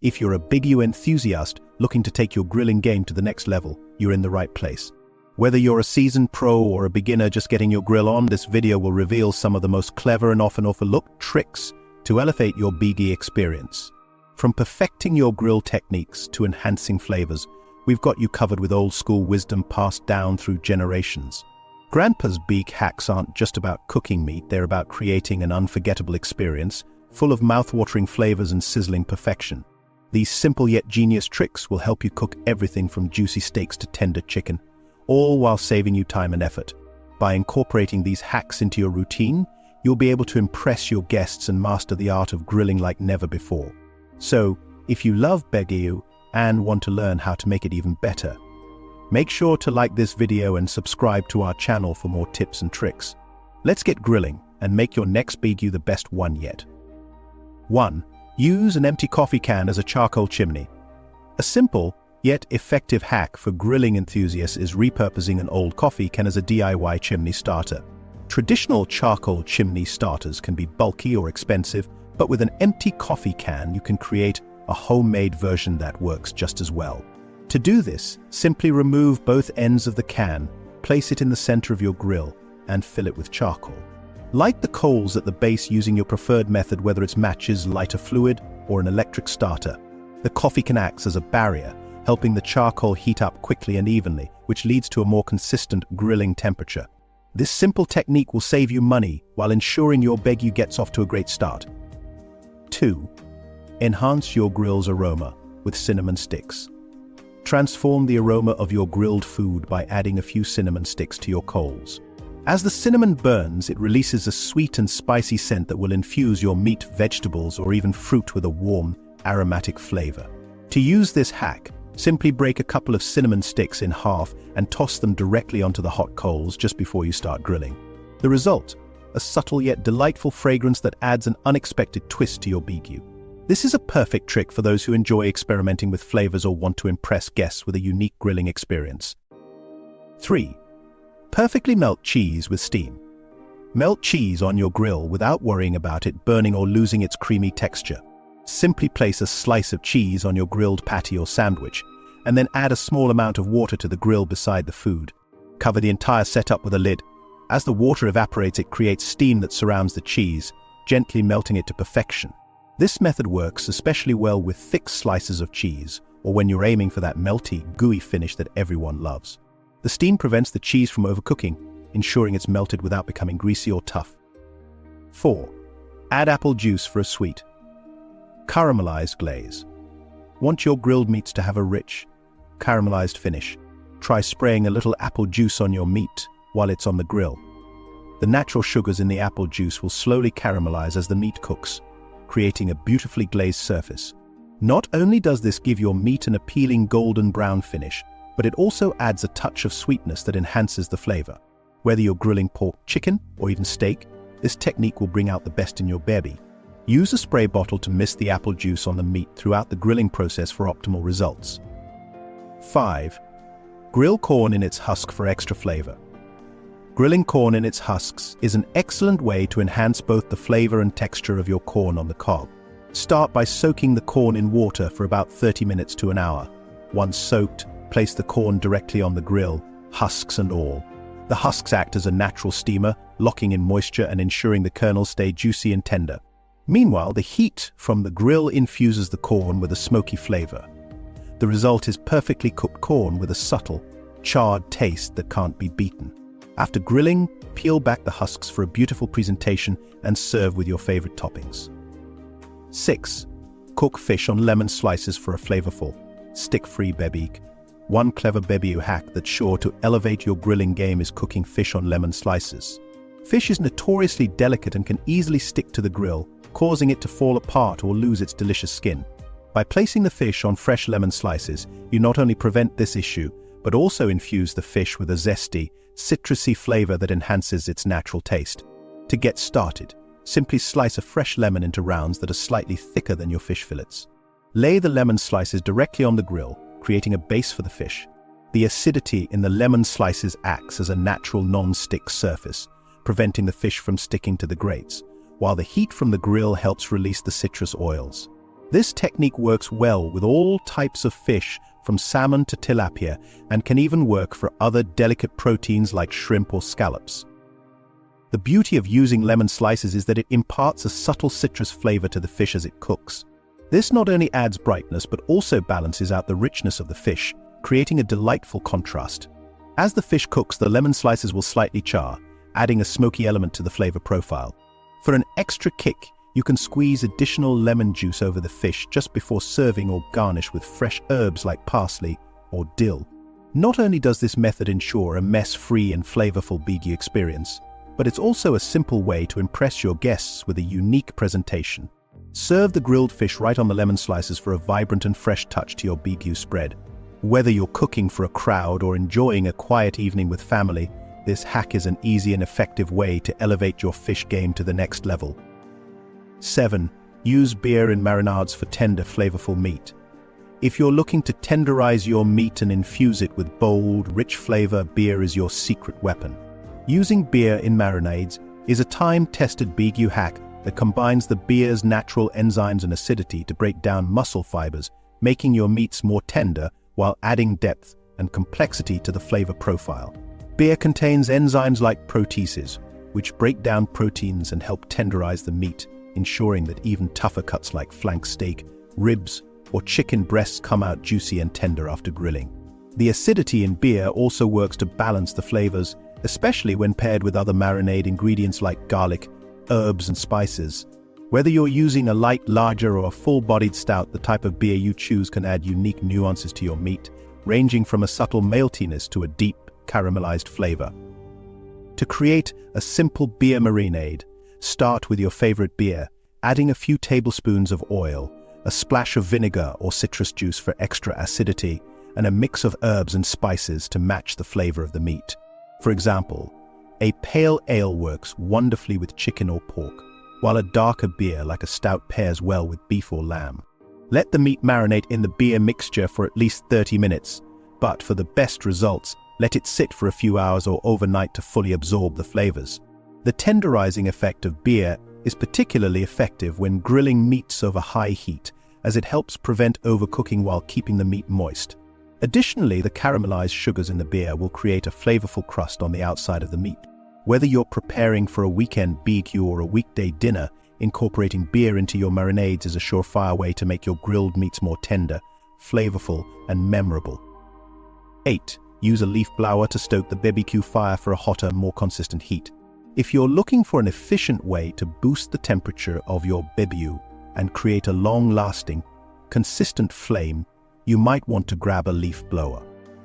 If you're a BBQ enthusiast looking to take your grilling game to the next level, you're in the right place. Whether you're a seasoned pro or a beginner just getting your grill on, this video will reveal some of the most clever and often overlooked tricks to elevate your BBQ experience. From perfecting your grill techniques to enhancing flavors, we've got you covered with old-school wisdom passed down through generations. Grandpa's BBQ hacks aren't just about cooking meat, they're about creating an unforgettable experience, full of mouth-watering flavors and sizzling perfection. These simple yet genius tricks will help you cook everything from juicy steaks to tender chicken, all while saving you time and effort. By incorporating these hacks into your routine, you'll be able to impress your guests and master the art of grilling like never before. So, if you love BBQ and want to learn how to make it even better, make sure to like this video and subscribe to our channel for more tips and tricks. Let's get grilling and make your next BBQ the best one yet. 1. Use an empty coffee can as a charcoal chimney. A simple, yet effective hack for grilling enthusiasts is repurposing an old coffee can as a DIY chimney starter. Traditional charcoal chimney starters can be bulky or expensive, but with an empty coffee can you can create a homemade version that works just as well. To do this, simply remove both ends of the can, place it in the center of your grill, and fill it with charcoal. Light the coals at the base using your preferred method, whether it's matches, lighter fluid, or an electric starter. The coffee can act as a barrier, helping the charcoal heat up quickly and evenly, which leads to a more consistent grilling temperature. This simple technique will save you money while ensuring your BBQ gets off to a great start. 2. Enhance your grill's aroma with cinnamon sticks. Transform the aroma of your grilled food by adding a few cinnamon sticks to your coals. As the cinnamon burns, it releases a sweet and spicy scent that will infuse your meat, vegetables, or even fruit with a warm, aromatic flavor. To use this hack, simply break a couple of cinnamon sticks in half and toss them directly onto the hot coals just before you start grilling. The result? A subtle yet delightful fragrance that adds an unexpected twist to your BBQ. This is a perfect trick for those who enjoy experimenting with flavors or want to impress guests with a unique grilling experience. 3. Perfectly melt cheese with steam. Melt cheese on your grill without worrying about it burning or losing its creamy texture. Simply place a slice of cheese on your grilled patty or sandwich, and then add a small amount of water to the grill beside the food. Cover the entire setup with a lid. As the water evaporates, it creates steam that surrounds the cheese, gently melting it to perfection. This method works especially well with thick slices of cheese, or when you're aiming for that melty, gooey finish that everyone loves. The steam prevents the cheese from overcooking, ensuring it's melted without becoming greasy or tough. 4. Add apple juice for a sweet, caramelized glaze. Want your grilled meats to have a rich, caramelized finish? Try spraying a little apple juice on your meat while it's on the grill. The natural sugars in the apple juice will slowly caramelize as the meat cooks, creating a beautifully glazed surface. Not only does this give your meat an appealing golden brown finish, but it also adds a touch of sweetness that enhances the flavor. Whether you're grilling pork, chicken, or even steak, this technique will bring out the best in your BBQ. Use a spray bottle to mist the apple juice on the meat throughout the grilling process for optimal results. 5. Grill corn in its husk for extra flavor. Grilling corn in its husks is an excellent way to enhance both the flavor and texture of your corn on the cob. Start by soaking the corn in water for about 30 minutes to an hour. Once soaked, place the corn directly on the grill, husks and all. The husks act as a natural steamer, locking in moisture and ensuring the kernels stay juicy and tender. Meanwhile, the heat from the grill infuses the corn with a smoky flavor. The result is perfectly cooked corn with a subtle, charred taste that can't be beaten. After grilling, peel back the husks for a beautiful presentation and serve with your favorite toppings. 6. Cook fish on lemon slices for a flavorful, stick-free BBQ. One clever BBQ hack that's sure to elevate your grilling game is cooking fish on lemon slices. Fish is notoriously delicate and can easily stick to the grill, causing it to fall apart or lose its delicious skin. By placing the fish on fresh lemon slices, you not only prevent this issue, but also infuse the fish with a zesty, citrusy flavor that enhances its natural taste. To get started, simply slice a fresh lemon into rounds that are slightly thicker than your fish fillets. Lay the lemon slices directly on the grill, creating a base for the fish. The acidity in the lemon slices acts as a natural non-stick surface, preventing the fish from sticking to the grates, while the heat from the grill helps release the citrus oils. This technique works well with all types of fish, from salmon to tilapia, and can even work for other delicate proteins like shrimp or scallops. The beauty of using lemon slices is that it imparts a subtle citrus flavor to the fish as it cooks. This not only adds brightness but also balances out the richness of the fish, creating a delightful contrast. As the fish cooks, the lemon slices will slightly char, adding a smoky element to the flavor profile. For an extra kick, you can squeeze additional lemon juice over the fish just before serving or garnish with fresh herbs like parsley or dill. Not only does this method ensure a mess-free and flavorful BBQ experience, but it's also a simple way to impress your guests with a unique presentation. Serve the grilled fish right on the lemon slices for a vibrant and fresh touch to your BBQ spread. Whether you're cooking for a crowd or enjoying a quiet evening with family, this hack is an easy and effective way to elevate your fish game to the next level. 7. Use beer in marinades for tender, flavorful meat. If you're looking to tenderize your meat and infuse it with bold, rich flavor, beer is your secret weapon. Using beer in marinades is a time-tested BBQ hack that combines the beer's natural enzymes and acidity to break down muscle fibers, making your meats more tender while adding depth and complexity to the flavor profile. Beer contains enzymes like proteases, which break down proteins and help tenderize the meat, ensuring that even tougher cuts like flank steak, ribs, or chicken breasts come out juicy and tender after grilling. The acidity in beer also works to balance the flavors, especially when paired with other marinade ingredients like garlic, herbs, and spices. Whether you're using a light lager or a full-bodied stout, the type of beer you choose can add unique nuances to your meat, ranging from a subtle maltiness to a deep, caramelized flavor. To create a simple beer marinade, start with your favorite beer, adding a few tablespoons of oil, a splash of vinegar or citrus juice for extra acidity, and a mix of herbs and spices to match the flavor of the meat. For example, a pale ale works wonderfully with chicken or pork, while a darker beer like a stout pairs well with beef or lamb. Let the meat marinate in the beer mixture for at least 30 minutes, but for the best results, let it sit for a few hours or overnight to fully absorb the flavors. The tenderizing effect of beer is particularly effective when grilling meats over high heat, as it helps prevent overcooking while keeping the meat moist. Additionally, the caramelized sugars in the beer will create a flavorful crust on the outside of the meat. Whether you're preparing for a weekend BBQ or a weekday dinner, incorporating beer into your marinades is a surefire way to make your grilled meats more tender, flavorful, and memorable. 8. Use a leaf blower to stoke the BBQ fire for a hotter, more consistent heat. If you're looking for an efficient way to boost the temperature of your BBQ and create a long-lasting, consistent flame, you might want to grab a leaf blower.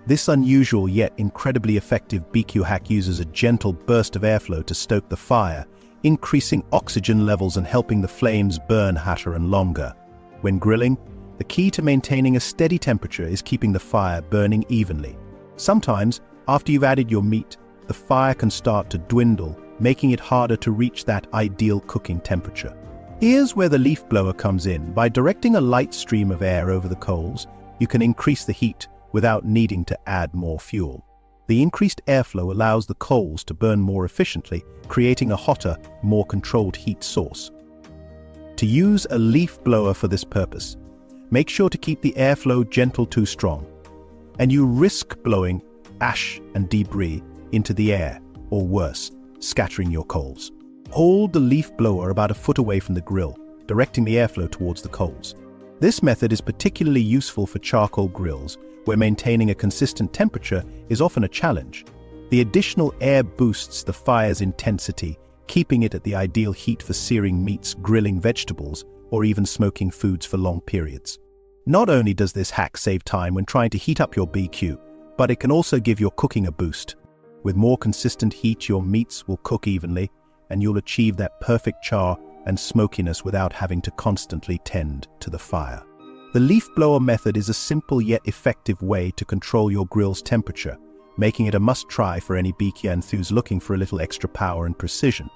This unusual yet incredibly effective BBQ hack uses a gentle burst of airflow to stoke the fire, increasing oxygen levels and helping the flames burn hotter and longer. When grilling, the key to maintaining a steady temperature is keeping the fire burning evenly. Sometimes, after you've added your meat, the fire can start to dwindle, making it harder to reach that ideal cooking temperature. Here's where the leaf blower comes in. By directing a light stream of air over the coals, you can increase the heat without needing to add more fuel. The increased airflow allows the coals to burn more efficiently, creating a hotter, more controlled heat source. To use a leaf blower for this purpose, make sure to keep the airflow gentle to strong, and you risk blowing ash and debris into the air, or worse, scattering your coals. Hold the leaf blower about a foot away from the grill, directing the airflow towards the coals. This method is particularly useful for charcoal grills, where maintaining a consistent temperature is often a challenge. The additional air boosts the fire's intensity, keeping it at the ideal heat for searing meats, grilling vegetables, or even smoking foods for long periods. Not only does this hack save time when trying to heat up your BBQ, but it can also give your cooking a boost. With more consistent heat, your meats will cook evenly, and you'll achieve that perfect char and smokiness without having to constantly tend to the fire. The leaf blower method is a simple yet effective way to control your grill's temperature, making it a must-try for any BBQ enthusiast looking for a little extra power and precision.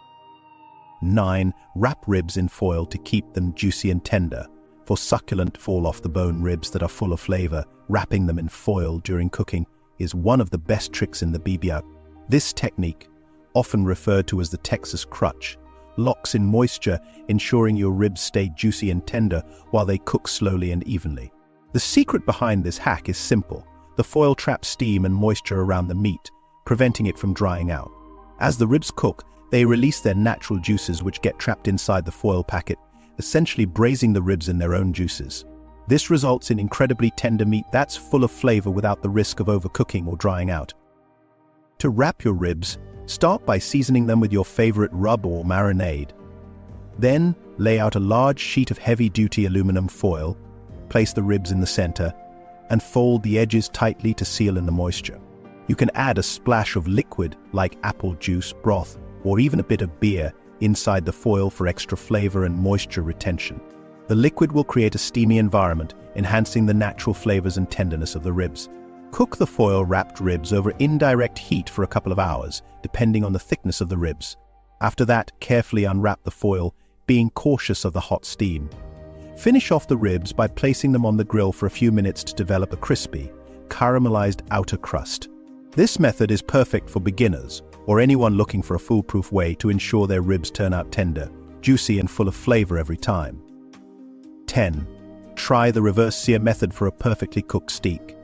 9. Wrap ribs in foil to keep them juicy and tender. For succulent, fall-off-the-bone ribs that are full of flavor, wrapping them in foil during cooking is one of the best tricks in the BBQ. This technique, often referred to as the Texas crutch, locks in moisture, ensuring your ribs stay juicy and tender while they cook slowly and evenly. The secret behind this hack is simple. The foil traps steam and moisture around the meat, preventing it from drying out. As the ribs cook, they release their natural juices which get trapped inside the foil packet, essentially braising the ribs in their own juices. This results in incredibly tender meat that's full of flavor without the risk of overcooking or drying out. To wrap your ribs, start by seasoning them with your favorite rub or marinade. Then, lay out a large sheet of heavy-duty aluminum foil, place the ribs in the center, and fold the edges tightly to seal in the moisture. You can add a splash of liquid like apple juice, broth, or even a bit of beer inside the foil for extra flavor and moisture retention. The liquid will create a steamy environment, enhancing the natural flavors and tenderness of the ribs. Cook the foil-wrapped ribs over indirect heat for a couple of hours, depending on the thickness of the ribs. After that, carefully unwrap the foil, being cautious of the hot steam. Finish off the ribs by placing them on the grill for a few minutes to develop a crispy, caramelized outer crust. This method is perfect for beginners or anyone looking for a foolproof way to ensure their ribs turn out tender, juicy, and full of flavor every time. 10. Try the reverse sear method for a perfectly cooked steak.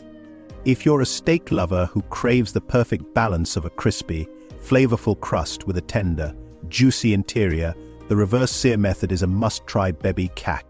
If you're a steak lover who craves the perfect balance of a crispy, flavorful crust with a tender, juicy interior, the reverse sear method is a must-try BBQ.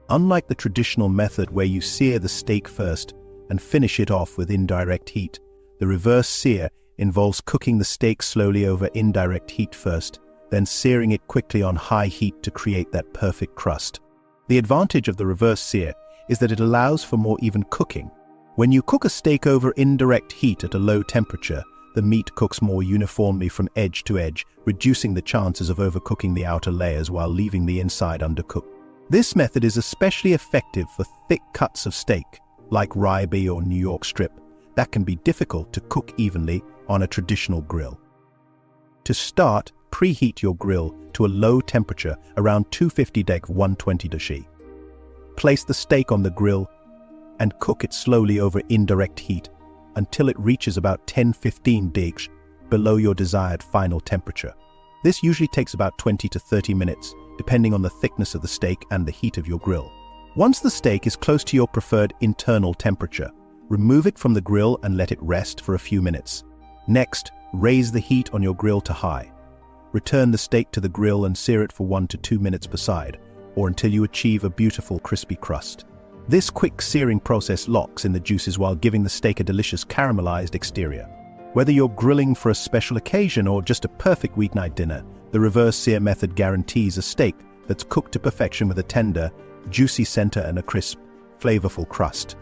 Unlike the traditional method where you sear the steak first and finish it off with indirect heat, the reverse sear involves cooking the steak slowly over indirect heat first, then searing it quickly on high heat to create that perfect crust. The advantage of the reverse sear is that it allows for more even cooking. When you cook a steak over indirect heat at a low temperature, the meat cooks more uniformly from edge to edge, reducing the chances of overcooking the outer layers while leaving the inside undercooked. This method is especially effective for thick cuts of steak, like ribeye or New York strip, that can be difficult to cook evenly on a traditional grill. To start, preheat your grill to a low temperature around 250-120 degrees. Place the steak on the grill and cook it slowly over indirect heat until it reaches about 10-15 degrees below your desired final temperature. This usually takes about 20 to 30 minutes, depending on the thickness of the steak and the heat of your grill. Once the steak is close to your preferred internal temperature, remove it from the grill and let it rest for a few minutes. Next, raise the heat on your grill to high. Return the steak to the grill and sear it for 1 to 2 minutes per side, or until you achieve a beautiful crispy crust. This quick searing process locks in the juices while giving the steak a delicious caramelized exterior. Whether you're grilling for a special occasion or just a perfect weeknight dinner, the reverse sear method guarantees a steak that's cooked to perfection with a tender, juicy center and a crisp, flavorful crust.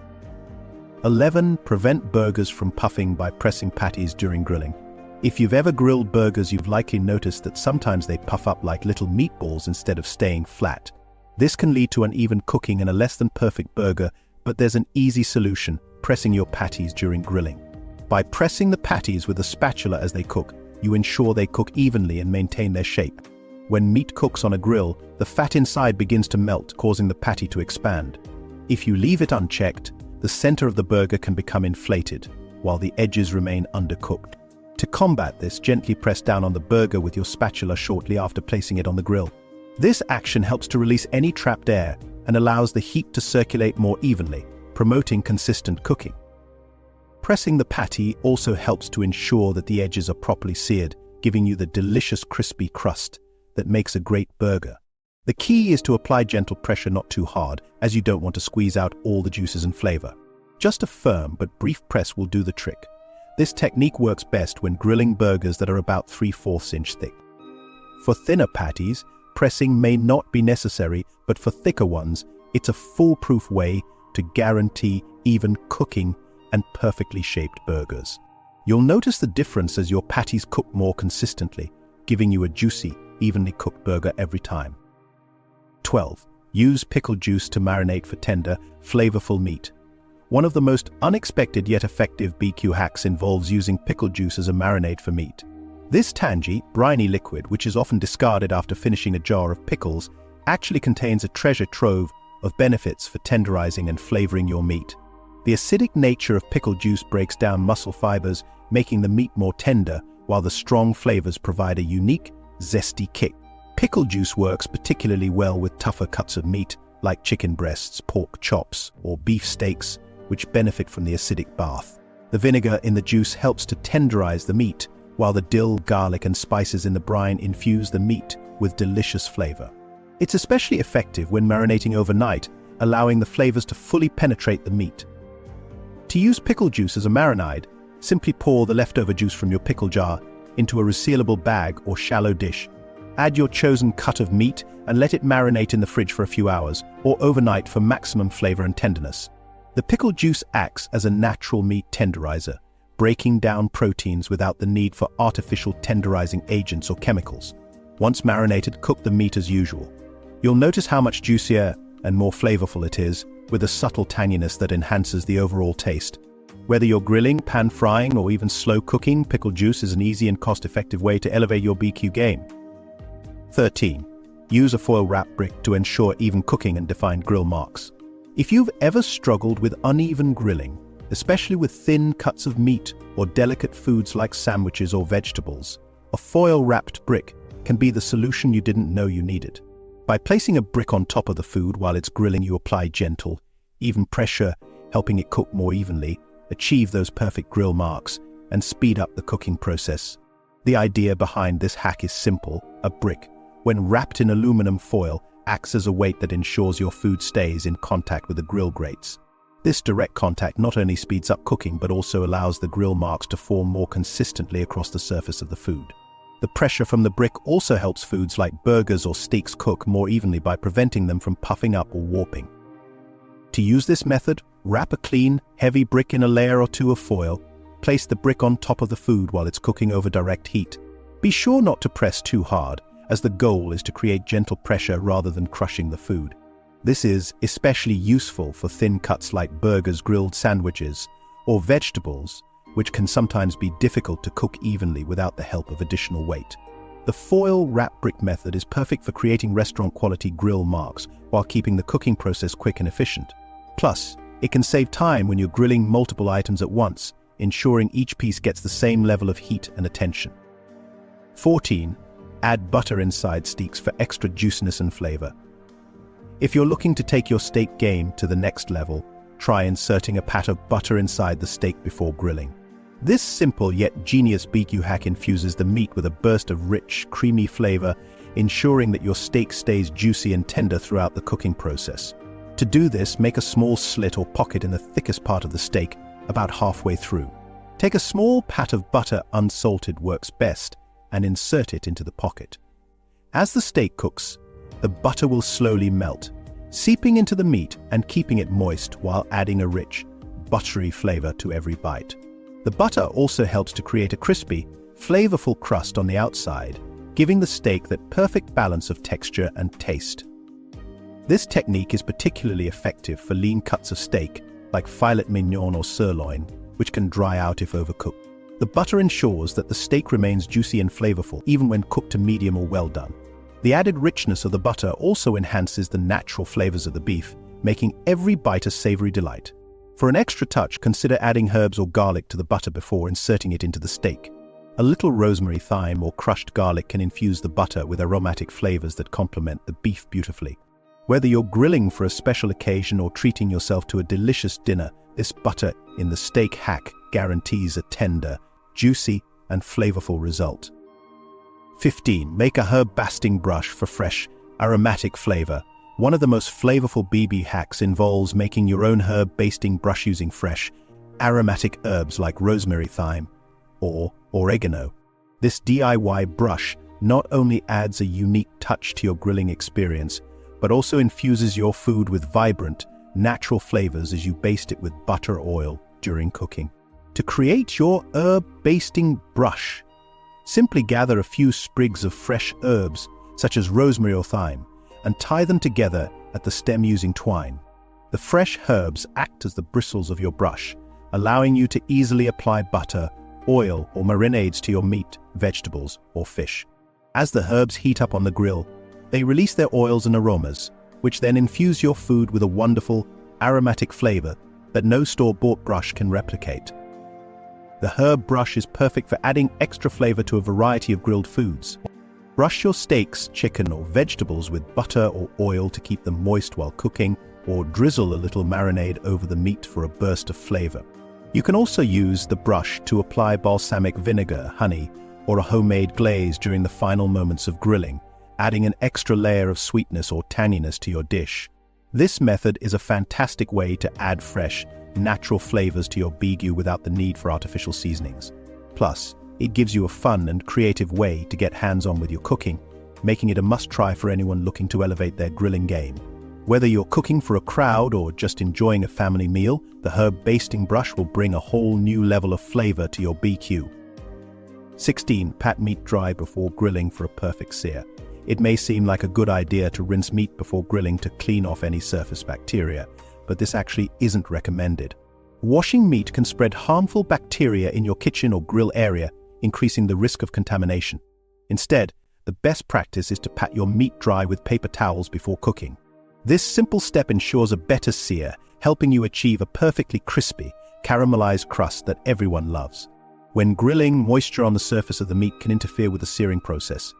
11. Prevent burgers from puffing by pressing patties during grilling. If you've ever grilled burgers, you've likely noticed that sometimes they puff up like little meatballs instead of staying flat. This can lead to uneven cooking and a less than perfect burger, but there's an easy solution: pressing your patties during grilling. By pressing the patties with a spatula as they cook, you ensure they cook evenly and maintain their shape. When meat cooks on a grill, the fat inside begins to melt, causing the patty to expand. If you leave it unchecked, the center of the burger can become inflated, while the edges remain undercooked. To combat this, gently press down on the burger with your spatula shortly after placing it on the grill. This action helps to release any trapped air and allows the heat to circulate more evenly, promoting consistent cooking. Pressing the patty also helps to ensure that the edges are properly seared, giving you the delicious crispy crust that makes a great burger. The key is to apply gentle pressure, not too hard, as you don't want to squeeze out all the juices and flavor. Just a firm but brief press will do the trick. This technique works best when grilling burgers that are about 3/4 inch thick. For thinner patties, pressing may not be necessary, but for thicker ones, it's a foolproof way to guarantee even cooking and perfectly shaped burgers. You'll notice the difference as your patties cook more consistently, giving you a juicy, evenly cooked burger every time. 12. Use pickle juice to marinate for tender, flavorful meat. One of the most unexpected yet effective BBQ hacks involves using pickle juice as a marinade for meat. This tangy, briny liquid, which is often discarded after finishing a jar of pickles, actually contains a treasure trove of benefits for tenderizing and flavoring your meat. The acidic nature of pickle juice breaks down muscle fibers, making the meat more tender, while the strong flavors provide a unique, zesty kick. Pickle juice works particularly well with tougher cuts of meat, like chicken breasts, pork chops, or beef steaks, which benefit from the acidic bath. The vinegar in the juice helps to tenderize the meat, while the dill, garlic, and spices in the brine infuse the meat with delicious flavor. It's especially effective when marinating overnight, allowing the flavors to fully penetrate the meat. To use pickle juice as a marinade, simply pour the leftover juice from your pickle jar into a resealable bag or shallow dish. Add your chosen cut of meat and let it marinate in the fridge for a few hours, or overnight for maximum flavor and tenderness. The pickle juice acts as a natural meat tenderizer, breaking down proteins without the need for artificial tenderizing agents or chemicals. Once marinated, cook the meat as usual. You'll notice how much juicier and more flavorful it is, with a subtle tanginess that enhances the overall taste. Whether you're grilling, pan frying, or even slow cooking, pickle juice is an easy and cost-effective way to elevate your BBQ game. 13. Use a foil wrap brick to ensure even cooking and defined grill marks. If you've ever struggled with uneven grilling, especially with thin cuts of meat or delicate foods like sandwiches or vegetables, a foil-wrapped brick can be the solution you didn't know you needed. By placing a brick on top of the food while it's grilling, you apply gentle, even pressure, helping it cook more evenly, achieve those perfect grill marks, and speed up the cooking process. The idea behind this hack is simple. A brick, when wrapped in aluminum foil, acts as a weight that ensures your food stays in contact with the grill grates. This direct contact not only speeds up cooking but also allows the grill marks to form more consistently across the surface of the food. The pressure from the brick also helps foods like burgers or steaks cook more evenly by preventing them from puffing up or warping. To use this method, wrap a clean, heavy brick in a layer or two of foil. Place the brick on top of the food while it's cooking over direct heat. Be sure not to press too hard, as the goal is to create gentle pressure rather than crushing the food. This is especially useful for thin cuts like burgers, grilled sandwiches, or vegetables, which can sometimes be difficult to cook evenly without the help of additional weight. The foil wrap brick method is perfect for creating restaurant-quality grill marks while keeping the cooking process quick and efficient. Plus, it can save time when you're grilling multiple items at once, ensuring each piece gets the same level of heat and attention. 14. Add butter inside steaks for extra juiciness and flavor. If you're looking to take your steak game to the next level, try inserting a pat of butter inside the steak before grilling. This simple yet genius BBQ hack infuses the meat with a burst of rich, creamy flavor, ensuring that your steak stays juicy and tender throughout the cooking process. To do this, make a small slit or pocket in the thickest part of the steak, about halfway through. Take a small pat of butter, unsalted works best, and insert it into the pocket. As the steak cooks, the butter will slowly melt, seeping into the meat and keeping it moist while adding a rich, buttery flavor to every bite. The butter also helps to create a crispy, flavorful crust on the outside, giving the steak that perfect balance of texture and taste. This technique is particularly effective for lean cuts of steak, like filet mignon or sirloin, which can dry out if overcooked. The butter ensures that the steak remains juicy and flavorful, even when cooked to medium or well done. The added richness of the butter also enhances the natural flavors of the beef, making every bite a savory delight. For an extra touch, consider adding herbs or garlic to the butter before inserting it into the steak. A little rosemary, thyme, or crushed garlic can infuse the butter with aromatic flavors that complement the beef beautifully. Whether you're grilling for a special occasion or treating yourself to a delicious dinner, this butter in the steak hack guarantees a tender, juicy, and flavorful result. 15. Make a herb basting brush for fresh, aromatic flavor. One of the most flavorful BB hacks involves making your own herb basting brush using fresh, aromatic herbs like rosemary, thyme, or oregano. This DIY brush not only adds a unique touch to your grilling experience, but also infuses your food with vibrant, natural flavors as you baste it with butter or oil during cooking. To create your herb basting brush, simply gather a few sprigs of fresh herbs, such as rosemary or thyme, and tie them together at the stem using twine. The fresh herbs act as the bristles of your brush, allowing you to easily apply butter, oil, or marinades to your meat, vegetables, or fish. As the herbs heat up on the grill, they release their oils and aromas, which then infuse your food with a wonderful, aromatic flavor that no store-bought brush can replicate. The herb brush is perfect for adding extra flavor to a variety of grilled foods. Brush your steaks, chicken, or vegetables with butter or oil to keep them moist while cooking, or drizzle a little marinade over the meat for a burst of flavor. You can also use the brush to apply balsamic vinegar, honey, or a homemade glaze during the final moments of grilling, adding an extra layer of sweetness or tanginess to your dish. This method is a fantastic way to add fresh, natural flavors to your BBQ without the need for artificial seasonings. Plus, it gives you a fun and creative way to get hands-on with your cooking, making it a must-try for anyone looking to elevate their grilling game. Whether you're cooking for a crowd or just enjoying a family meal, the herb basting brush will bring a whole new level of flavor to your BBQ. 16. Pat meat dry before grilling for a perfect sear. It may seem like a good idea to rinse meat before grilling to clean off any surface bacteria, but this actually isn't recommended. Washing meat can spread harmful bacteria in your kitchen or grill area, increasing the risk of contamination. Instead, the best practice is to pat your meat dry with paper towels before cooking. This simple step ensures a better sear, helping you achieve a perfectly crispy, caramelized crust that everyone loves. When grilling, moisture on the surface of the meat can interfere with the searing process.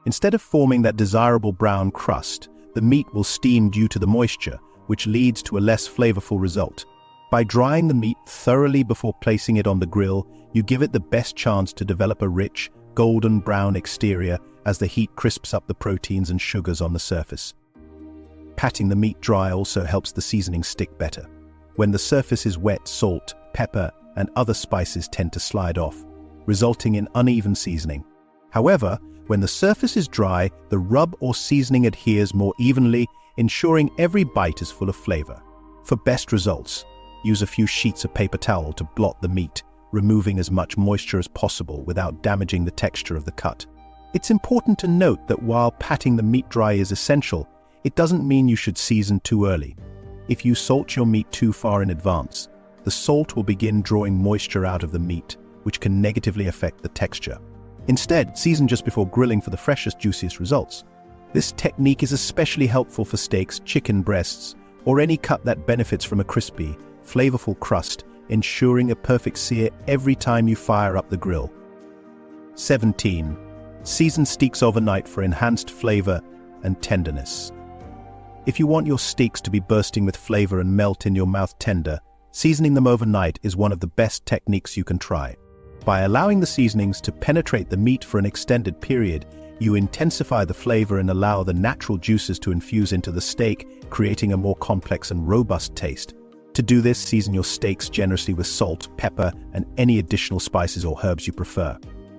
Instead of forming that desirable brown crust, the meat will steam due to the moisture, which leads to a less flavorful result. By drying the meat thoroughly before placing it on the grill, you give it the best chance to develop a rich, golden brown exterior as the heat crisps up the proteins and sugars on the surface. Patting the meat dry also helps the seasoning stick better. When the surface is wet, salt, pepper, and other spices tend to slide off, resulting in uneven seasoning. However, when the surface is dry, the rub or seasoning adheres more evenly, ensuring every bite is full of flavor. For best results, use a few sheets of paper towel to blot the meat, removing as much moisture as possible without damaging the texture of the cut. It's important to note that while patting the meat dry is essential, it doesn't mean you should season too early. If you salt your meat too far in advance, the salt will begin drawing moisture out of the meat, which can negatively affect the texture. Instead, season just before grilling for the freshest, juiciest results. This technique is especially helpful for steaks, chicken breasts, or any cut that benefits from a crispy, flavorful crust, ensuring a perfect sear every time you fire up the grill. 17. Season steaks overnight for enhanced flavor and tenderness. If you want your steaks to be bursting with flavor and melt in your mouth tender, seasoning them overnight is one of the best techniques you can try. By allowing the seasonings to penetrate the meat for an extended period, you intensify the flavor and allow the natural juices to infuse into the steak, creating a more complex and robust taste. To do this, season your steaks generously with salt, pepper, and any additional spices or herbs you prefer.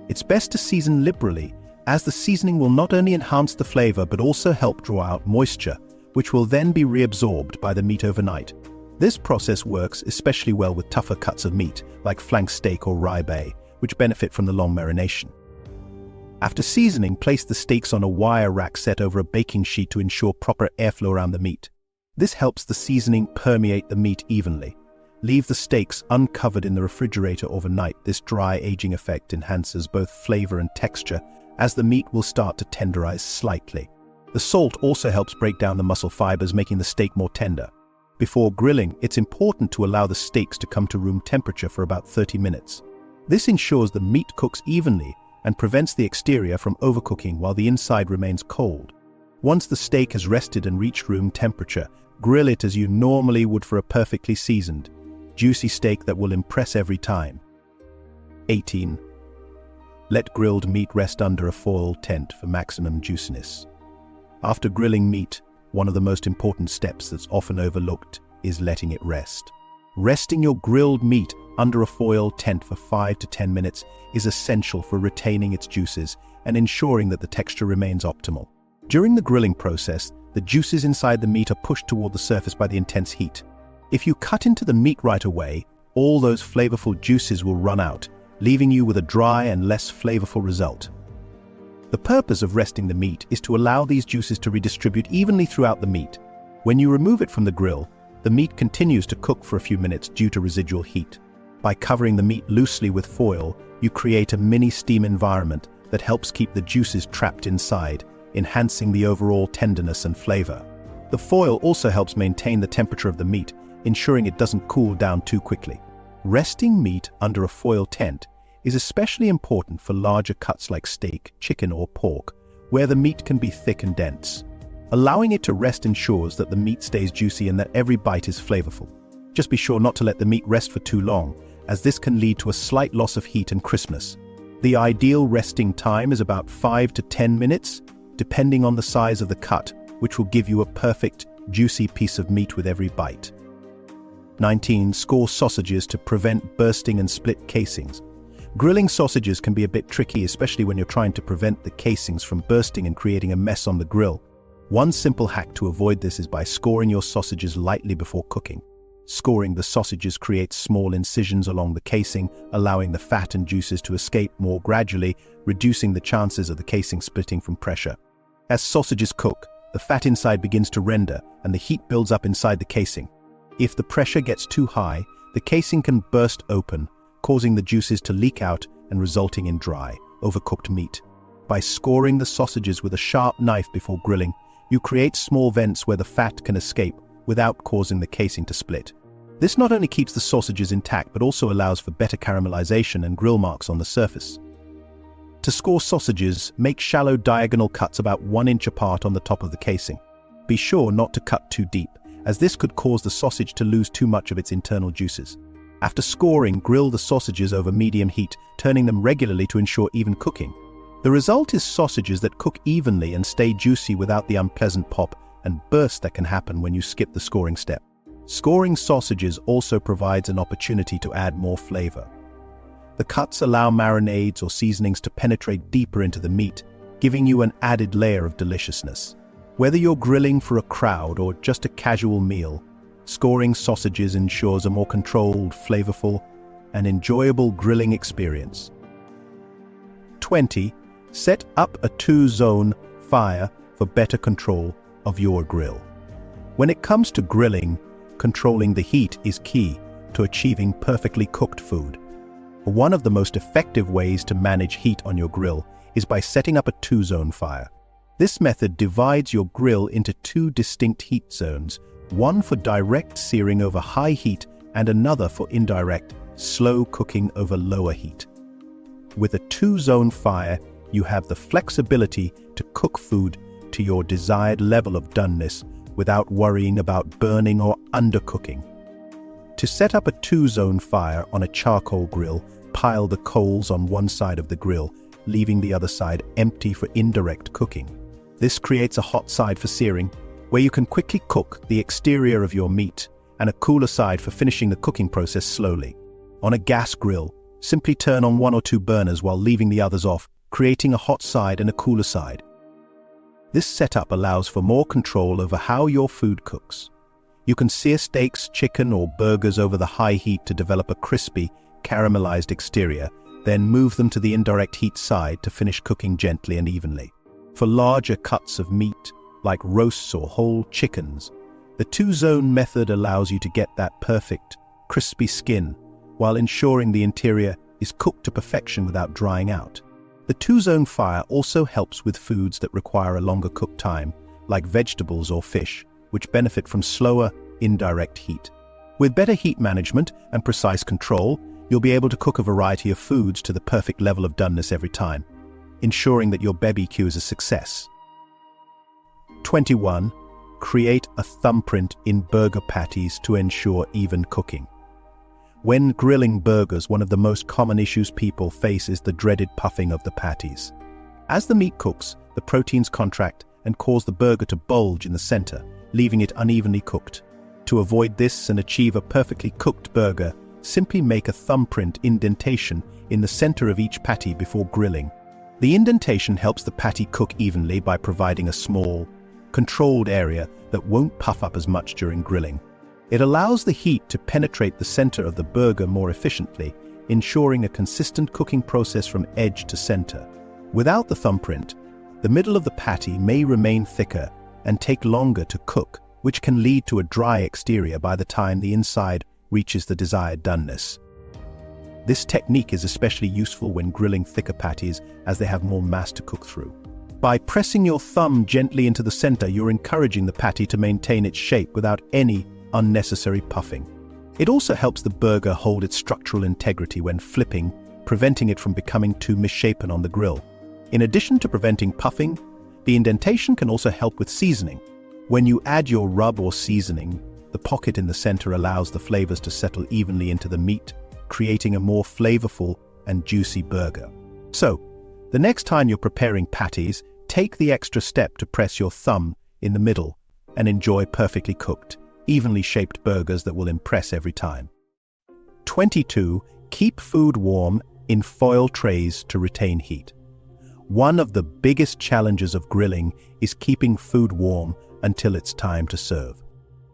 It's best to season liberally, as the seasoning will not only enhance the flavor but also help draw out moisture, which will then be reabsorbed by the meat overnight. This process works especially well with tougher cuts of meat, like flank steak or ribeye, which benefit from the long marination. After seasoning, place the steaks on a wire rack set over a baking sheet to ensure proper airflow around the meat. This helps the seasoning permeate the meat evenly. Leave the steaks uncovered in the refrigerator overnight. This dry aging effect enhances both flavor and texture, as the meat will start to tenderize slightly. The salt also helps break down the muscle fibers, making the steak more tender. Before grilling, it's important to allow the steaks to come to room temperature for about 30 minutes. This ensures the meat cooks evenly and prevents the exterior from overcooking while the inside remains cold. Once the steak has rested and reached room temperature, grill it as you normally would for a perfectly seasoned, juicy steak that will impress every time. 18. Let grilled meat rest under a foil tent for maximum juiciness. After grilling meat, one of the most important steps that's often overlooked is letting it rest. Resting your grilled meat under a foil tent for 5 to 10 minutes is essential for retaining its juices and ensuring that the texture remains optimal. During the grilling process, the juices inside the meat are pushed toward the surface by the intense heat. If you cut into the meat right away, all those flavorful juices will run out, leaving you with a dry and less flavorful result. The purpose of resting the meat is to allow these juices to redistribute evenly throughout the meat. When you remove it from the grill, the meat continues to cook for a few minutes due to residual heat. By covering the meat loosely with foil, you create a mini steam environment that helps keep the juices trapped inside, enhancing the overall tenderness and flavor. The foil also helps maintain the temperature of the meat, ensuring it doesn't cool down too quickly. Resting meat under a foil tent is especially important for larger cuts like steak, chicken, or pork, where the meat can be thick and dense. Allowing it to rest ensures that the meat stays juicy and that every bite is flavorful. Just be sure not to let the meat rest for too long, as this can lead to a slight loss of heat and crispness. The ideal resting time is about 5 to 10 minutes, depending on the size of the cut, which will give you a perfect, juicy piece of meat with every bite. 19. Score sausages to prevent bursting and split casings. Grilling sausages can be a bit tricky, especially when you're trying to prevent the casings from bursting and creating a mess on the grill. One simple hack to avoid this is by scoring your sausages lightly before cooking. Scoring the sausages creates small incisions along the casing, allowing the fat and juices to escape more gradually, reducing the chances of the casing splitting from pressure. As sausages cook, the fat inside begins to render and the heat builds up inside the casing. If the pressure gets too high, the casing can burst open, causing the juices to leak out and resulting in dry, overcooked meat. By scoring the sausages with a sharp knife before grilling, you create small vents where the fat can escape without causing the casing to split. This not only keeps the sausages intact but also allows for better caramelization and grill marks on the surface. To score sausages, make shallow diagonal cuts about 1 inch apart on the top of the casing. Be sure not to cut too deep, as this could cause the sausage to lose too much of its internal juices. After scoring, grill the sausages over medium heat, turning them regularly to ensure even cooking. The result is sausages that cook evenly and stay juicy without the unpleasant pop and burst that can happen when you skip the scoring step. Scoring sausages also provides an opportunity to add more flavor. The cuts allow marinades or seasonings to penetrate deeper into the meat, giving you an added layer of deliciousness. Whether you're grilling for a crowd or just a casual meal, scoring sausages ensures a more controlled, flavorful, and enjoyable grilling experience. 20. Set up a 2-zone fire for better control of your grill. When it comes to grilling, controlling the heat is key to achieving perfectly cooked food. One of the most effective ways to manage heat on your grill is by setting up a 2-zone fire. This method divides your grill into 2 distinct heat zones, one for direct searing over high heat and another for indirect, slow cooking over lower heat. With a 2-zone fire, you have the flexibility to cook food to your desired level of doneness without worrying about burning or undercooking. To set up a 2-zone fire on a charcoal grill, pile the coals on one side of the grill, leaving the other side empty for indirect cooking. This creates a hot side for searing, where you can quickly cook the exterior of your meat, and a cooler side for finishing the cooking process slowly. On a gas grill, simply turn on 1 or 2 burners while leaving the others off, creating a hot side and a cooler side. This setup allows for more control over how your food cooks. You can sear steaks, chicken, or burgers over the high heat to develop a crispy, caramelized exterior, then move them to the indirect heat side to finish cooking gently and evenly. For larger cuts of meat, like roasts or whole chickens, the 2-zone method allows you to get that perfect, crispy skin, while ensuring the interior is cooked to perfection without drying out. The 2-zone fire also helps with foods that require a longer cook time, like vegetables or fish, which benefit from slower, indirect heat. With better heat management and precise control, you'll be able to cook a variety of foods to the perfect level of doneness every time, ensuring that your BBQ is a success. 21. Create a thumbprint in burger patties to ensure even cooking. When grilling burgers, one of the most common issues people face is the dreaded puffing of the patties. As the meat cooks, the proteins contract and cause the burger to bulge in the center, leaving it unevenly cooked. To avoid this and achieve a perfectly cooked burger, simply make a thumbprint indentation in the center of each patty before grilling. The indentation helps the patty cook evenly by providing a small, controlled area that won't puff up as much during grilling. It allows the heat to penetrate the center of the burger more efficiently, ensuring a consistent cooking process from edge to center. Without the thumbprint, the middle of the patty may remain thicker and take longer to cook, which can lead to a dry exterior by the time the inside reaches the desired doneness. This technique is especially useful when grilling thicker patties, as they have more mass to cook through. By pressing your thumb gently into the center, you're encouraging the patty to maintain its shape without any unnecessary puffing. It also helps the burger hold its structural integrity when flipping, preventing it from becoming too misshapen on the grill. In addition to preventing puffing, The indentation can also help with seasoning. When you add your rub or seasoning, the pocket in the center allows the flavors to settle evenly into the meat, creating a more flavorful and juicy burger. So, the next time you're preparing patties, take the extra step to press your thumb in the middle and enjoy perfectly cooked, evenly shaped burgers that will impress every time. 22. Keep food warm in foil trays to retain heat. One of the biggest challenges of grilling is keeping food warm until it's time to serve.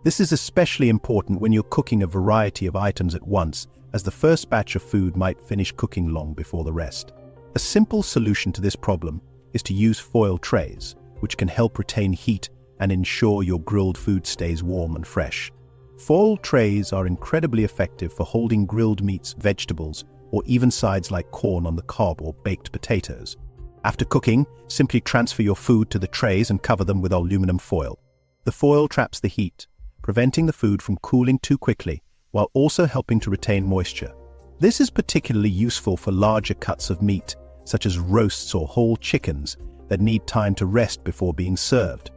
This is especially important when you're cooking a variety of items at once, as the first batch of food might finish cooking long before the rest. A simple solution to this problem is to use foil trays, which can help retain heat and ensure your grilled food stays warm and fresh. Foil trays are incredibly effective for holding grilled meats, vegetables, or even sides like corn on the cob or baked potatoes. After cooking, simply transfer your food to the trays and cover them with aluminum foil. The foil traps the heat, preventing the food from cooling too quickly, while also helping to retain moisture. This is particularly useful for larger cuts of meat, such as roasts or whole chickens, that need time to rest before being served.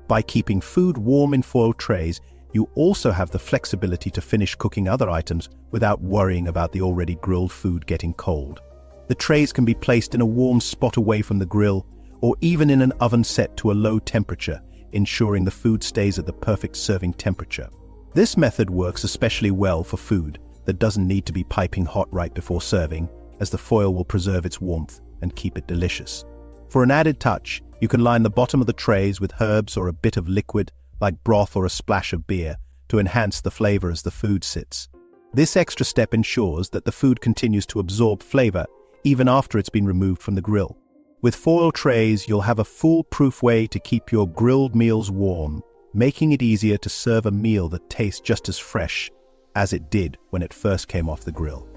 By keeping food warm in foil trays, you also have the flexibility to finish cooking other items without worrying about the already grilled food getting cold. The trays can be placed in a warm spot away from the grill, or even in an oven set to a low temperature, ensuring the food stays at the perfect serving temperature. This method works especially well for food that doesn't need to be piping hot right before serving, as the foil will preserve its warmth and keep it delicious. For an added touch, you can line the bottom of the trays with herbs or a bit of liquid, like broth or a splash of beer, to enhance the flavor as the food sits. This extra step ensures that the food continues to absorb flavor even after it's been removed from the grill. With foil trays, you'll have a foolproof way to keep your grilled meals warm, making it easier to serve a meal that tastes just as fresh as it did when it first came off the grill.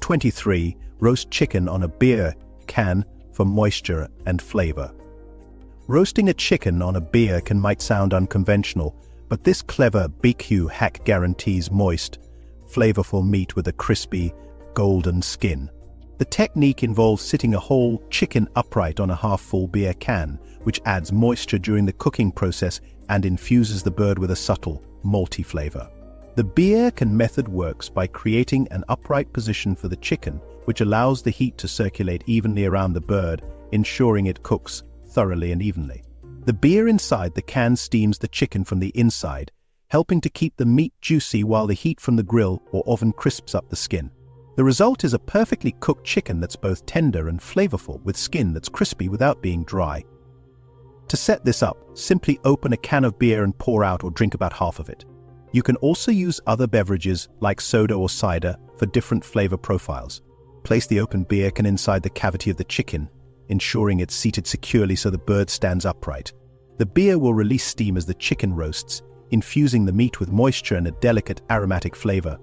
23. Roast chicken on a beer can for moisture and flavor. Roasting a chicken on a beer can might sound unconventional, but this clever BBQ hack guarantees moist, flavorful meat with a crispy, golden skin. The technique involves sitting a whole chicken upright on a half-full beer can, which adds moisture during the cooking process and infuses the bird with a subtle, malty flavor. The beer can method works by creating an upright position for the chicken, which allows the heat to circulate evenly around the bird, ensuring it cooks thoroughly and evenly. The beer inside the can steams the chicken from the inside, helping to keep the meat juicy while the heat from the grill or oven crisps up the skin. The result is a perfectly cooked chicken that's both tender and flavorful, with skin that's crispy without being dry. To set this up, simply open a can of beer and pour out or drink about half of it. You can also use other beverages like soda or cider for different flavor profiles. Place the open beer can inside the cavity of the chicken, ensuring it's seated securely so the bird stands upright. The beer will release steam as the chicken roasts, infusing the meat with moisture and a delicate aromatic flavor.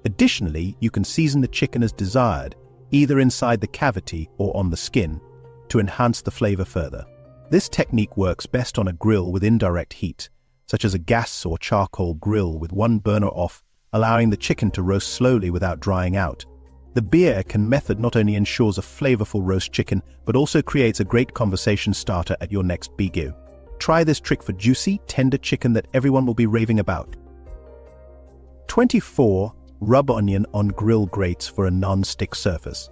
Additionally, you can season the chicken as desired, either inside the cavity or on the skin, to enhance the flavor further. This technique works best on a grill with indirect heat, such as a gas or charcoal grill with one burner off, allowing the chicken to roast slowly without drying out. The beer can method not only ensures a flavorful roast chicken, but also creates a great conversation starter at your next BBQ. Try this trick for juicy, tender chicken that everyone will be raving about. 24. Rub onion on grill grates for a non-stick surface.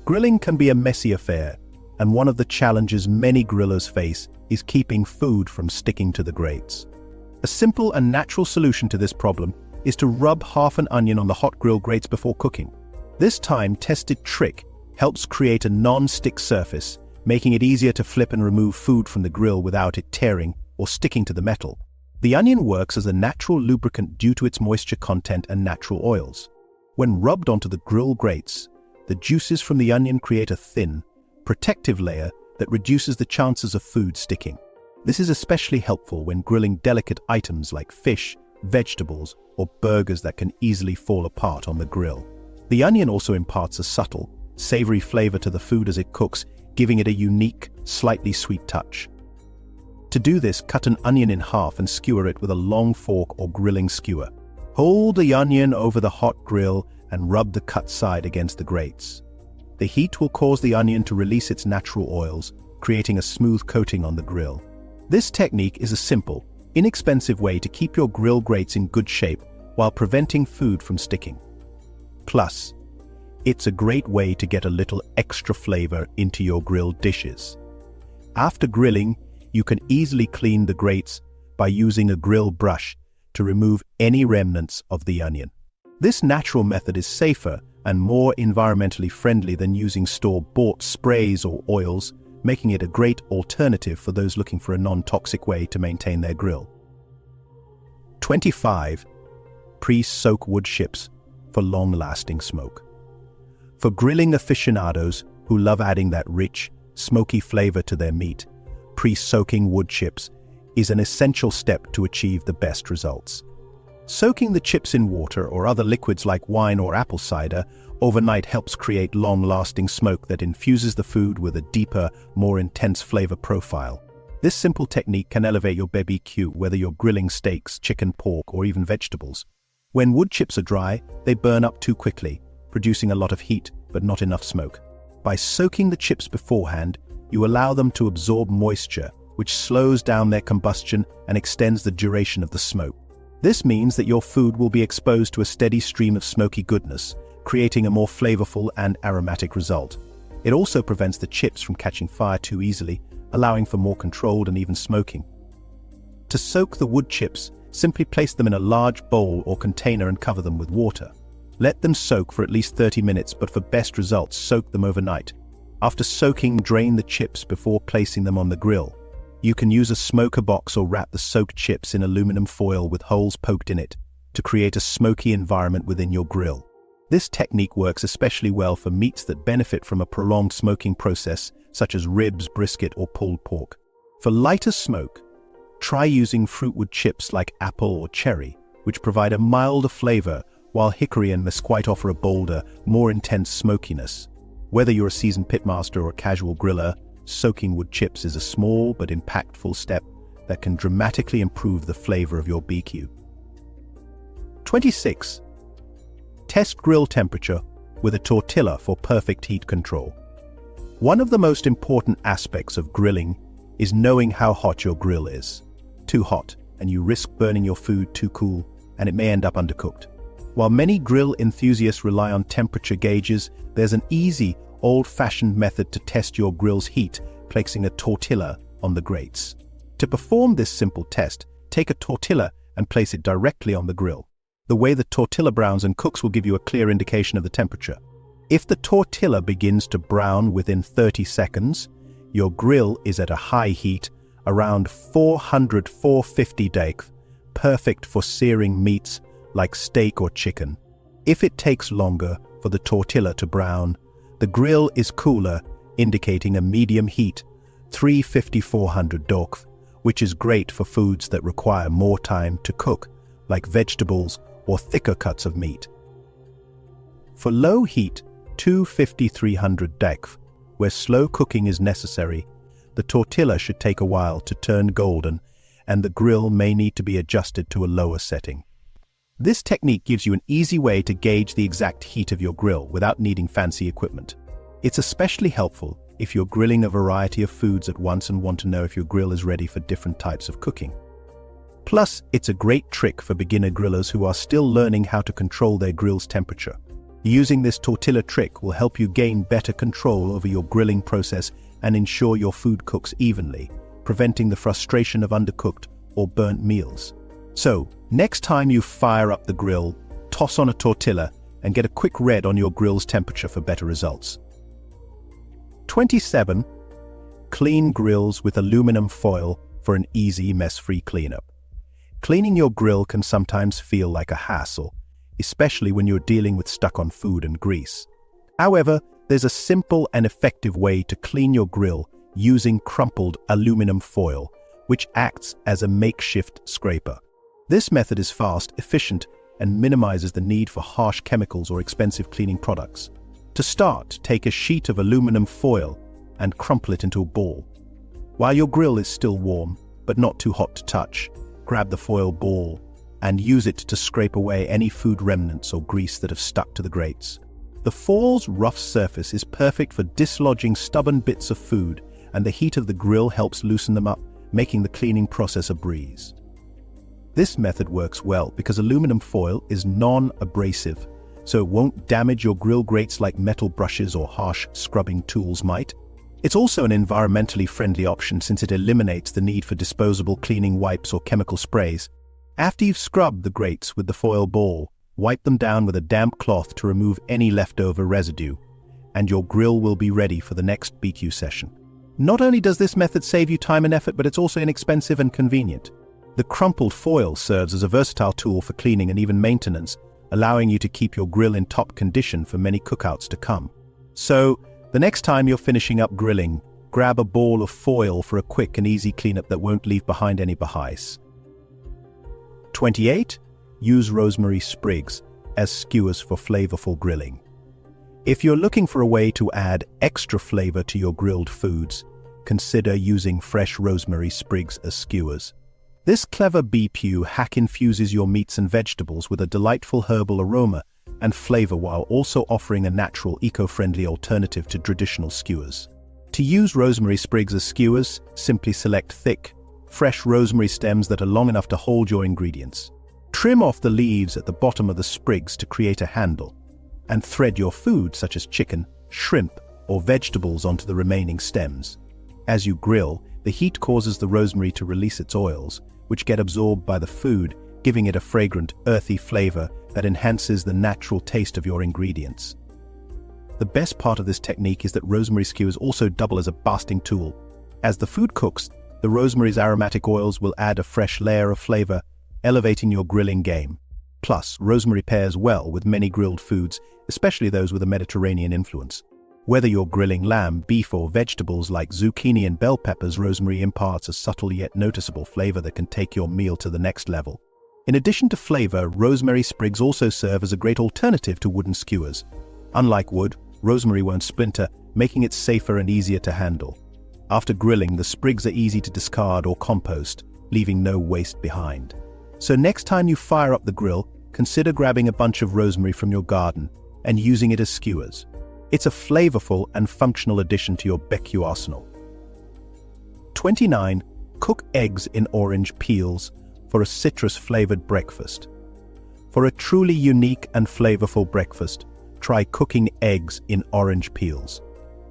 Grilling can be a messy affair, and one of the challenges many grillers face is keeping food from sticking to the grates. A simple and natural solution to this problem is to rub half an onion on the hot grill grates before cooking. This time-tested trick helps create a non-stick surface, making it easier to flip and remove food from the grill without it tearing or sticking to the metal. The onion works as a natural lubricant due to its moisture content and natural oils. When rubbed onto the grill grates, the juices from the onion create a thin, protective layer that reduces the chances of food sticking. This is especially helpful when grilling delicate items like fish, vegetables, or burgers that can easily fall apart on the grill. The onion also imparts a subtle, savory flavor to the food as it cooks, giving it a unique, slightly sweet touch. To do this, cut an onion in half and skewer it with a long fork or grilling skewer. Hold the onion over the hot grill and rub the cut side against the grates. The heat will cause the onion to release its natural oils, creating a smooth coating on the grill. This technique is a simple, inexpensive way to keep your grill grates in good shape while preventing food from sticking. Plus, it's a great way to get a little extra flavor into your grilled dishes. After grilling, you can easily clean the grates by using a grill brush to remove any remnants of the onion. This natural method is safer and more environmentally friendly than using store-bought sprays or oils, making it a great alternative for those looking for a non-toxic way to maintain their grill. 25. Pre-soak wood chips for long-lasting smoke. For grilling aficionados who love adding that rich, smoky flavor to their meat, pre-soaking wood chips is an essential step to achieve the best results. Soaking the chips in water or other liquids like wine or apple cider overnight helps create long-lasting smoke that infuses the food with a deeper, more intense flavor profile. This simple technique can elevate your BBQ, whether you're grilling steaks, chicken, pork, or even vegetables. When wood chips are dry, they burn up too quickly, producing a lot of heat but not enough smoke. By soaking the chips beforehand, you allow them to absorb moisture, which slows down their combustion and extends the duration of the smoke. This means that your food will be exposed to a steady stream of smoky goodness, creating a more flavorful and aromatic result. It also prevents the chips from catching fire too easily, allowing for more controlled and even smoking. To soak the wood chips, simply place them in a large bowl or container and cover them with water. Let them soak for at least 30 minutes, but for best results, soak them overnight. After soaking, drain the chips before placing them on the grill. You can use a smoker box or wrap the soaked chips in aluminum foil with holes poked in it to create a smoky environment within your grill. This technique works especially well for meats that benefit from a prolonged smoking process, such as ribs, brisket, or pulled pork. For lighter smoke, try using fruitwood chips like apple or cherry, which provide a milder flavor, while hickory and mesquite offer a bolder, more intense smokiness. Whether you're a seasoned pitmaster or a casual griller, soaking wood chips is a small but impactful step that can dramatically improve the flavor of your BBQ. 26. Test grill temperature with a tortilla for perfect heat control. One of the most important aspects of grilling is knowing how hot your grill is. Too hot, and you risk burning your food; too cool, and it may end up undercooked. While many grill enthusiasts rely on temperature gauges, there's an easy, old-fashioned method to test your grill's heat, placing a tortilla on the grates. To perform this simple test, take a tortilla and place it directly on the grill. The way the tortilla browns and cooks will give you a clear indication of the temperature. If the tortilla begins to brown within 30 seconds, your grill is at a high heat, around 400–450 degrees, perfect for searing meats like steak or chicken. If it takes longer for the tortilla to brown, the grill is cooler, indicating a medium heat, 350–400 degrees, which is great for foods that require more time to cook, like vegetables or thicker cuts of meat. For low heat, 250–300 degrees, where slow cooking is necessary, the tortilla should take a while to turn golden, and the grill may need to be adjusted to a lower setting. This technique gives you an easy way to gauge the exact heat of your grill without needing fancy equipment. It's especially helpful if you're grilling a variety of foods at once and want to know if your grill is ready for different types of cooking. Plus, it's a great trick for beginner grillers who are still learning how to control their grill's temperature. Using this tortilla trick will help you gain better control over your grilling process and ensure your food cooks evenly, preventing the frustration of undercooked or burnt meals. So, next time you fire up the grill, toss on a tortilla and get a quick read on your grill's temperature for better results. 27. Clean grills with aluminum foil for an easy, mess-free cleanup. Cleaning your grill can sometimes feel like a hassle, especially when you're dealing with stuck-on food and grease. However, there's a simple and effective way to clean your grill using crumpled aluminum foil, which acts as a makeshift scraper. This method is fast, efficient, and minimizes the need for harsh chemicals or expensive cleaning products. To start, take a sheet of aluminum foil and crumple it into a ball. While your grill is still warm, but not too hot to touch, grab the foil ball and use it to scrape away any food remnants or grease that have stuck to the grates. The foil's rough surface is perfect for dislodging stubborn bits of food and the heat of the grill helps loosen them up, making the cleaning process a breeze. This method works well because aluminum foil is non-abrasive, so it won't damage your grill grates like metal brushes or harsh scrubbing tools might. It's also an environmentally friendly option since it eliminates the need for disposable cleaning wipes or chemical sprays. After you've scrubbed the grates with the foil ball, wipe them down with a damp cloth to remove any leftover residue, and your grill will be ready for the next BBQ session. Not only does this method save you time and effort, but it's also inexpensive and convenient. The crumpled foil serves as a versatile tool for cleaning and even maintenance, allowing you to keep your grill in top condition for many cookouts to come. So, the next time you're finishing up grilling, grab a ball of foil for a quick and easy cleanup that won't leave behind any bahis. 28. Use rosemary sprigs as skewers for flavorful grilling. If you're looking for a way to add extra flavor to your grilled foods, consider using fresh rosemary sprigs as skewers. This clever BBQ hack infuses your meats and vegetables with a delightful herbal aroma and flavor while also offering a natural, eco-friendly alternative to traditional skewers. To use rosemary sprigs as skewers, simply select thick, fresh rosemary stems that are long enough to hold your ingredients. Trim off the leaves at the bottom of the sprigs to create a handle, and thread your food such as chicken, shrimp, or vegetables onto the remaining stems. As you grill, the heat causes the rosemary to release its oils, which get absorbed by the food, giving it a fragrant, earthy flavor that enhances the natural taste of your ingredients. The best part of this technique is that rosemary skewers also double as a basting tool. As the food cooks, the rosemary's aromatic oils will add a fresh layer of flavor, elevating your grilling game. Plus, rosemary pairs well with many grilled foods, especially those with a Mediterranean influence. Whether you're grilling lamb, beef, or vegetables like zucchini and bell peppers, rosemary imparts a subtle yet noticeable flavor that can take your meal to the next level. In addition to flavor, rosemary sprigs also serve as a great alternative to wooden skewers. Unlike wood, rosemary won't splinter, making it safer and easier to handle. After grilling, the sprigs are easy to discard or compost, leaving no waste behind. So next time you fire up the grill, consider grabbing a bunch of rosemary from your garden and using it as skewers. It's a flavorful and functional addition to your BBQ arsenal. 29. Cook eggs in orange peels for a citrus-flavored breakfast. For a truly unique and flavorful breakfast, try cooking eggs in orange peels.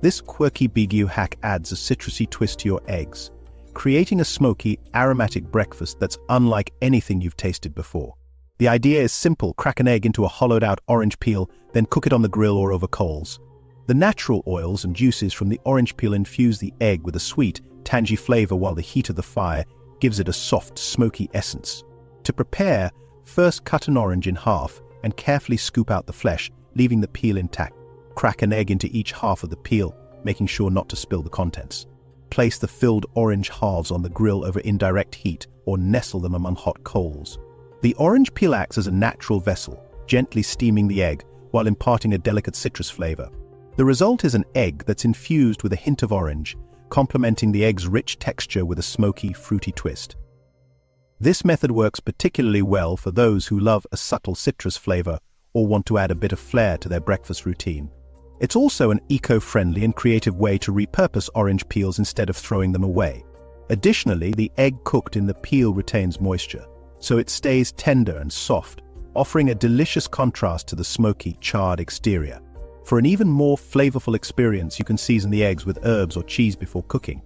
This quirky BBQ hack adds a citrusy twist to your eggs, creating a smoky, aromatic breakfast that's unlike anything you've tasted before. The idea is simple: crack an egg into a hollowed-out orange peel, then cook it on the grill or over coals. The natural oils and juices from the orange peel infuse the egg with a sweet, tangy flavor, while the heat of the fire gives it a soft, smoky essence. To prepare, first cut an orange in half and carefully scoop out the flesh, leaving the peel intact. Crack an egg into each half of the peel, making sure not to spill the contents. Place the filled orange halves on the grill over indirect heat or nestle them among hot coals. The orange peel acts as a natural vessel, gently steaming the egg while imparting a delicate citrus flavor. The result is an egg that's infused with a hint of orange, complementing the egg's rich texture with a smoky, fruity twist. This method works particularly well for those who love a subtle citrus flavor or want to add a bit of flair to their breakfast routine. It's also an eco-friendly and creative way to repurpose orange peels instead of throwing them away. Additionally, the egg cooked in the peel retains moisture, so it stays tender and soft, offering a delicious contrast to the smoky, charred exterior. For an even more flavorful experience, you can season the eggs with herbs or cheese before cooking.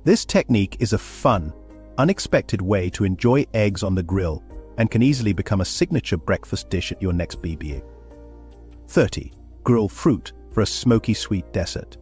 This technique is a fun, unexpected way to enjoy eggs on the grill and can easily become a signature breakfast dish at your next BBQ. 30. Grill fruit for a smoky sweet dessert.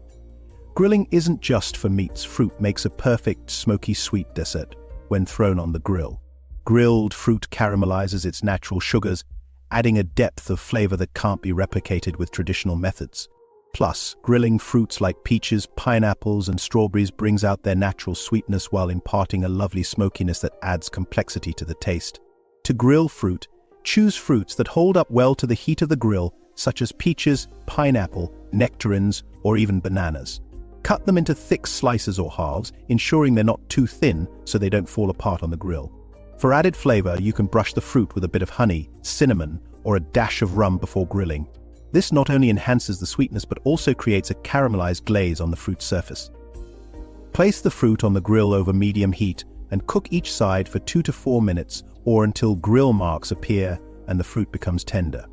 Grilling isn't just for meats. Fruit makes a perfect smoky sweet dessert when thrown on the grill. Grilled fruit caramelizes its natural sugars, adding a depth of flavor that can't be replicated with traditional methods. Plus, grilling fruits like peaches, pineapples, and strawberries brings out their natural sweetness while imparting a lovely smokiness that adds complexity to the taste. To grill fruit, choose fruits that hold up well to the heat of the grill, such as peaches, pineapple, nectarines, or even bananas. Cut them into thick slices or halves, ensuring they're not too thin so they don't fall apart on the grill. For added flavor, you can brush the fruit with a bit of honey, cinnamon, or a dash of rum before grilling. This not only enhances the sweetness but also creates a caramelized glaze on the fruit surface. Place the fruit on the grill over medium heat and cook each side for 2 to 4 minutes or until grill marks appear and the fruit becomes tender.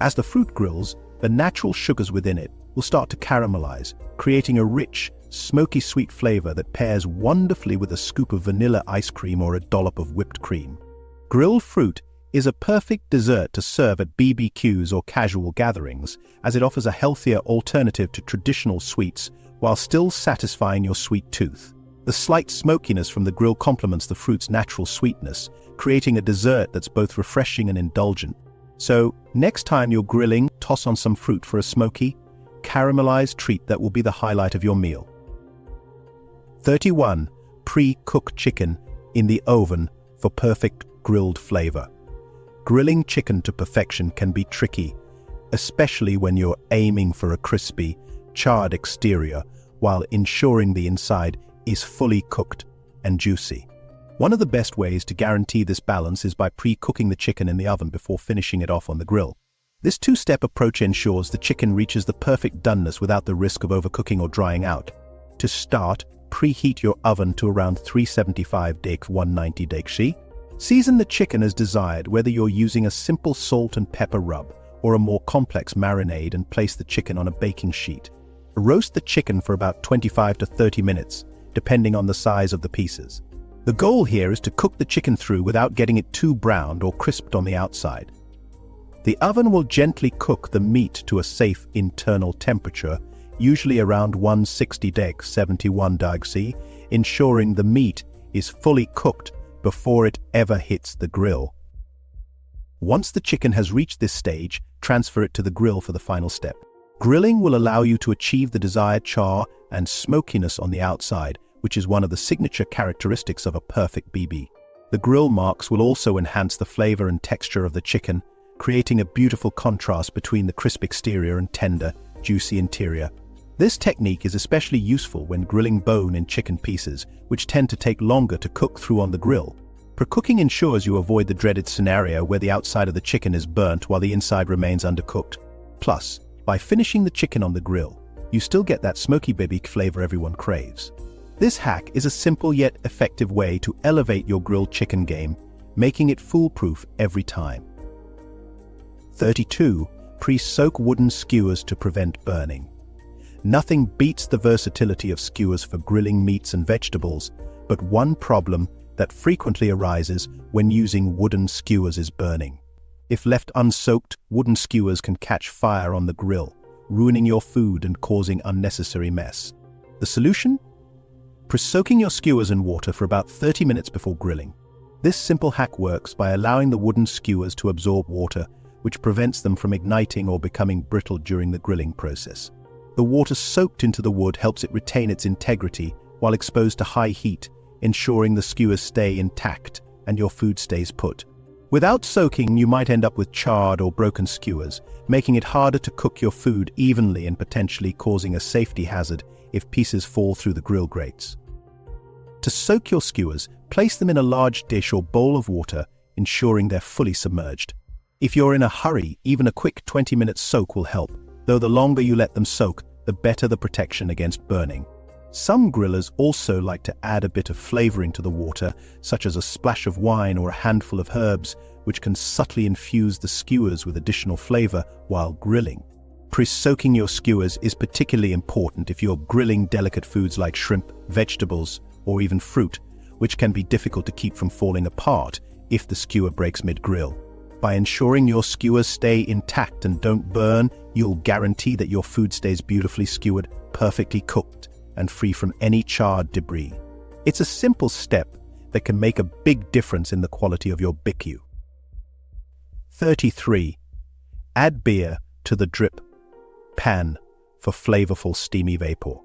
As the fruit grills, the natural sugars within it will start to caramelize, creating a rich, smoky sweet flavor that pairs wonderfully with a scoop of vanilla ice cream or a dollop of whipped cream. Grilled fruit is a perfect dessert to serve at BBQs or casual gatherings, as it offers a healthier alternative to traditional sweets while still satisfying your sweet tooth. The slight smokiness from the grill complements the fruit's natural sweetness, creating a dessert that's both refreshing and indulgent. So, next time you're grilling, toss on some fruit for a smoky, caramelized treat that will be the highlight of your meal. 31. Pre-cooked chicken in the oven for perfect grilled flavor. Grilling chicken to perfection can be tricky, especially when you're aiming for a crispy, charred exterior while ensuring the inside is fully cooked and juicy. One of the best ways to guarantee this balance is by pre-cooking the chicken in the oven before finishing it off on the grill. This two-step approach ensures the chicken reaches the perfect doneness without the risk of overcooking or drying out. To start, preheat your oven to around 375 degrees 190 degrees. Season the chicken as desired, whether you're using a simple salt and pepper rub or a more complex marinade, and place the chicken on a baking sheet. Roast the chicken for about 25 to 30 minutes, depending on the size of the pieces. The goal here is to cook the chicken through without getting it too browned or crisped on the outside. The oven will gently cook the meat to a safe internal temperature, usually around 160 degrees 71 degrees, ensuring the meat is fully cooked before it ever hits the grill. Once the chicken has reached this stage, transfer it to the grill for the final step. Grilling will allow you to achieve the desired char and smokiness on the outside, which is one of the signature characteristics of a perfect BB. The grill marks will also enhance the flavor and texture of the chicken, creating a beautiful contrast between the crisp exterior and tender, juicy interior. This technique is especially useful when grilling bone in chicken pieces, which tend to take longer to cook through on the grill. Pre-cooking ensures you avoid the dreaded scenario where the outside of the chicken is burnt while the inside remains undercooked. Plus, by finishing the chicken on the grill, you still get that smoky BBQ flavor everyone craves. This hack is a simple yet effective way to elevate your grilled chicken game, making it foolproof every time. 32. Pre-soak wooden skewers to prevent burning. Nothing beats the versatility of skewers for grilling meats and vegetables, but one problem that frequently arises when using wooden skewers is burning. If left unsoaked, wooden skewers can catch fire on the grill, ruining your food and causing unnecessary mess. The solution? Pre-soaking your skewers in water for about 30 minutes before grilling. This simple hack works by allowing the wooden skewers to absorb water, which prevents them from igniting or becoming brittle during the grilling process. The water soaked into the wood helps it retain its integrity while exposed to high heat, ensuring the skewers stay intact and your food stays put. Without soaking, you might end up with charred or broken skewers, making it harder to cook your food evenly and potentially causing a safety hazard if pieces fall through the grill grates. To soak your skewers, place them in a large dish or bowl of water, ensuring they're fully submerged. If you're in a hurry, even a quick 20-minute soak will help, though the longer you let them soak, the better the protection against burning. Some grillers also like to add a bit of flavoring to the water, such as a splash of wine or a handful of herbs, which can subtly infuse the skewers with additional flavor while grilling. Pre-soaking your skewers is particularly important if you're grilling delicate foods like shrimp, vegetables, or even fruit, which can be difficult to keep from falling apart if the skewer breaks mid-grill. By ensuring your skewers stay intact and don't burn, you'll guarantee that your food stays beautifully skewered, perfectly cooked, and free from any charred debris. It's a simple step that can make a big difference in the quality of your BBQ. 33. Add beer to the drip pan for flavorful steamy vapor.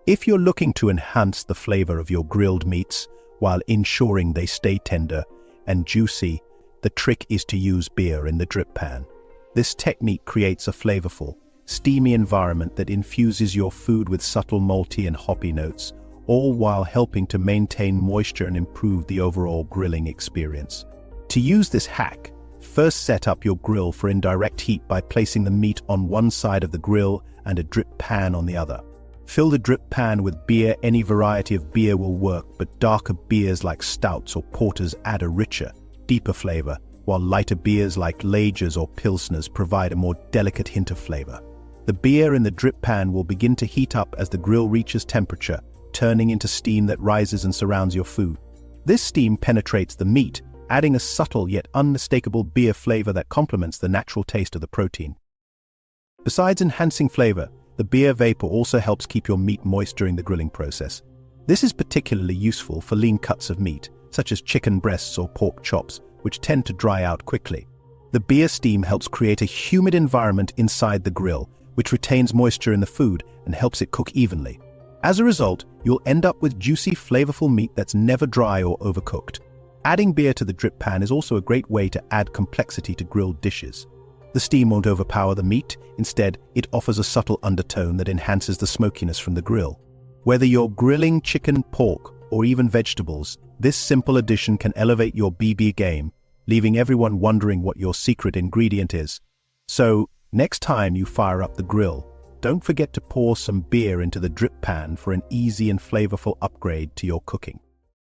If you're looking to enhance the flavor of your grilled meats while ensuring they stay tender and juicy, the trick is to use beer in the drip pan. This technique creates a flavorful, steamy environment that infuses your food with subtle malty and hoppy notes, all while helping to maintain moisture and improve the overall grilling experience. To use this hack, first set up your grill for indirect heat by placing the meat on one side of the grill and a drip pan on the other. Fill the drip pan with beer. Any variety of beer will work, but darker beers like stouts or porters add a richer, deeper flavor, while lighter beers like lagers or pilsners provide a more delicate hint of flavor. The beer in the drip pan will begin to heat up as the grill reaches temperature, turning into steam that rises and surrounds your food. This steam penetrates the meat, adding a subtle yet unmistakable beer flavor that complements the natural taste of the protein. Besides enhancing flavor, the beer vapor also helps keep your meat moist during the grilling process. This is particularly useful for lean cuts of meat, such as chicken breasts or pork chops, which tend to dry out quickly. The beer steam helps create a humid environment inside the grill, which retains moisture in the food and helps it cook evenly. As a result, you'll end up with juicy, flavorful meat that's never dry or overcooked. Adding beer to the drip pan is also a great way to add complexity to grilled dishes. The steam won't overpower the meat. Instead, it offers a subtle undertone that enhances the smokiness from the grill. Whether you're grilling chicken, pork, or even vegetables, this simple addition can elevate your BB game, leaving everyone wondering what your secret ingredient is. So, next time you fire up the grill, don't forget to pour some beer into the drip pan for an easy and flavorful upgrade to your cooking.